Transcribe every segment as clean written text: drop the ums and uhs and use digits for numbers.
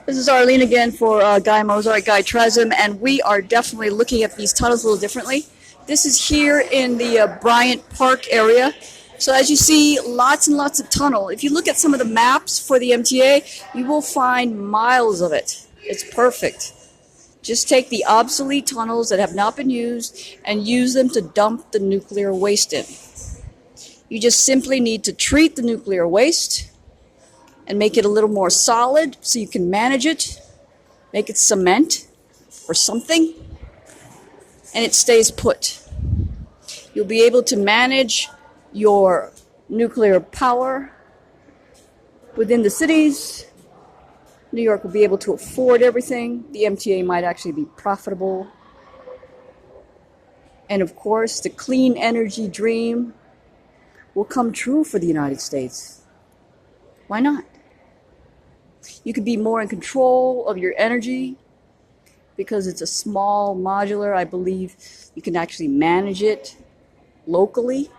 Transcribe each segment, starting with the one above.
This is Arlene again for Guy Mozart, Guy Trazom, and we are definitely looking at these tunnels a little differently. This is here in the Bryant Park area. So as you see, lots and lots of tunnel. If you look at some of the maps for the MTA, you will find miles of it. It's perfect. Just take the obsolete tunnels that have not been used and use them to dump the nuclear waste in. You just simply need to treat the nuclear waste and make it a little more solid so you can manage it, make it cement or something, and it stays put. You'll be able to manage your nuclear power within the cities. New York will be able to afford everything. The MTA might actually be profitable. And of course, the clean energy dream will come true for the United States. Why not? You could be more in control of your energy because it's a small modular. I believe you can actually manage it locally.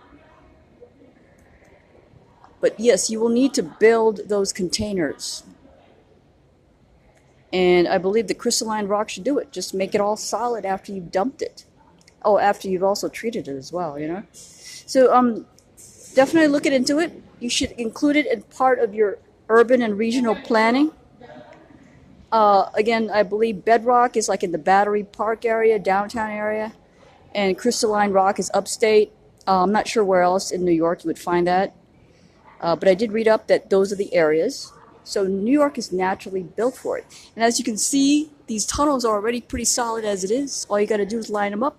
But yes, you will need to build those containers. And I believe the Crystalline Rock should do it. Just make it all solid after you've dumped it. Oh, after you've also treated it as well, you know? So definitely look into it. You should include it in part of your urban and regional planning. Again, I believe Bedrock is like in the Battery Park area, downtown area, and Crystalline Rock is upstate. I'm not sure where else in New York you would find that, but I did read up that those are the areas. So New York is naturally built for it. And as you can see, these tunnels are already pretty solid as it is. All you got to do is line them up.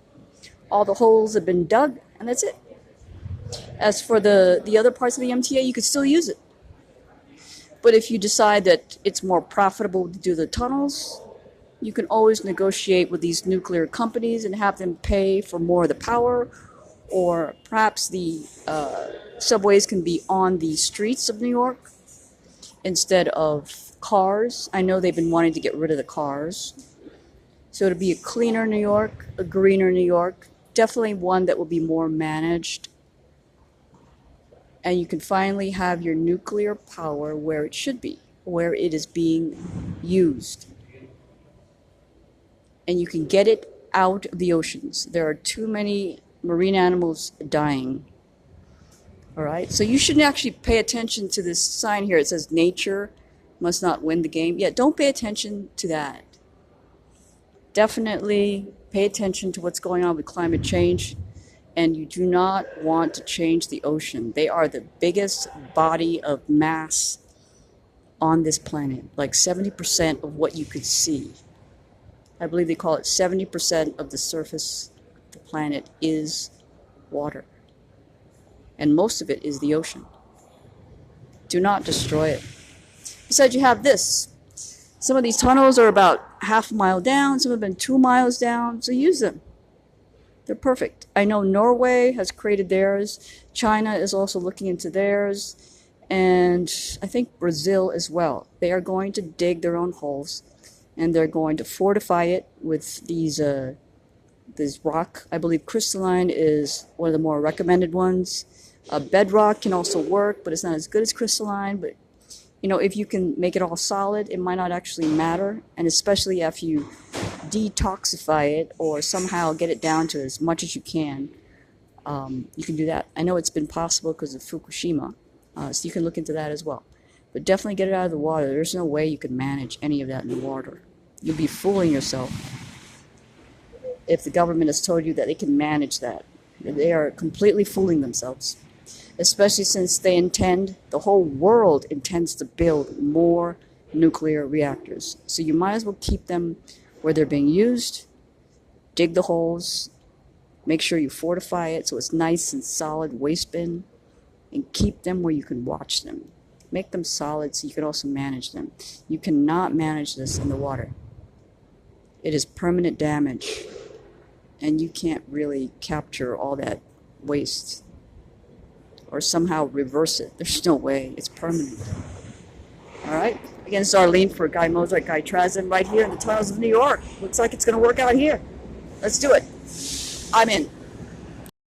All the holes have been dug, and that's it. As for the other parts of the MTA, you could still use it. But if you decide that it's more profitable to do the tunnels, you can always negotiate with these nuclear companies and have them pay for more of the power, or perhaps the subways can be on the streets of New York instead of cars. I know they've been wanting to get rid of the cars. So it'll be a cleaner New York, a greener New York, definitely one that will be more managed. And you can finally have your nuclear power where it should be, where it is being used. And you can get it out of the oceans. There are too many marine animals dying. All right, so you shouldn't actually pay attention to this sign here. It says nature must not win the game. Yeah, don't pay attention to that. Definitely pay attention to what's going on with climate change. And you do not want to change the ocean. They are the biggest body of mass on this planet, like 70% of what you could see. I believe they call it 70% of the surface of the planet is water. And most of it is the ocean. Do not destroy it. Besides, you have this. Some of these tunnels are about half a mile down, some have been 2 miles down, so use them. They're perfect. I know Norway has created theirs. China is also looking into theirs. And I think Brazil as well. They are going to dig their own holes. And they're going to fortify it with these rock. I believe crystalline is one of the more recommended ones. Bedrock can also work, but it's not as good as crystalline. But, you know, if you can make it all solid, it might not actually matter. And especially if you detoxify it or somehow get it down to as much as you can do that. I know it's been possible because of Fukushima, so you can look into that as well. But definitely get it out of the water. There's no way you can manage any of that in the water. You'll be fooling yourself if the government has told you that they can manage that. They are completely fooling themselves, especially since the whole world intends to build more nuclear reactors. So you might as well keep them where they're being used, dig the holes, make sure you fortify it so it's nice and solid waste bin, and keep them where you can watch them. Make them solid so you can also manage them. You cannot manage this in the water. It is permanent damage, and you can't really capture all that waste or somehow reverse it. There's no way. It's permanent. All right? Again, it's Arlene for Guy Mozart, Guy Trazom, right here in the tunnels of New York. Looks like it's going to work out here. Let's do it. I'm in.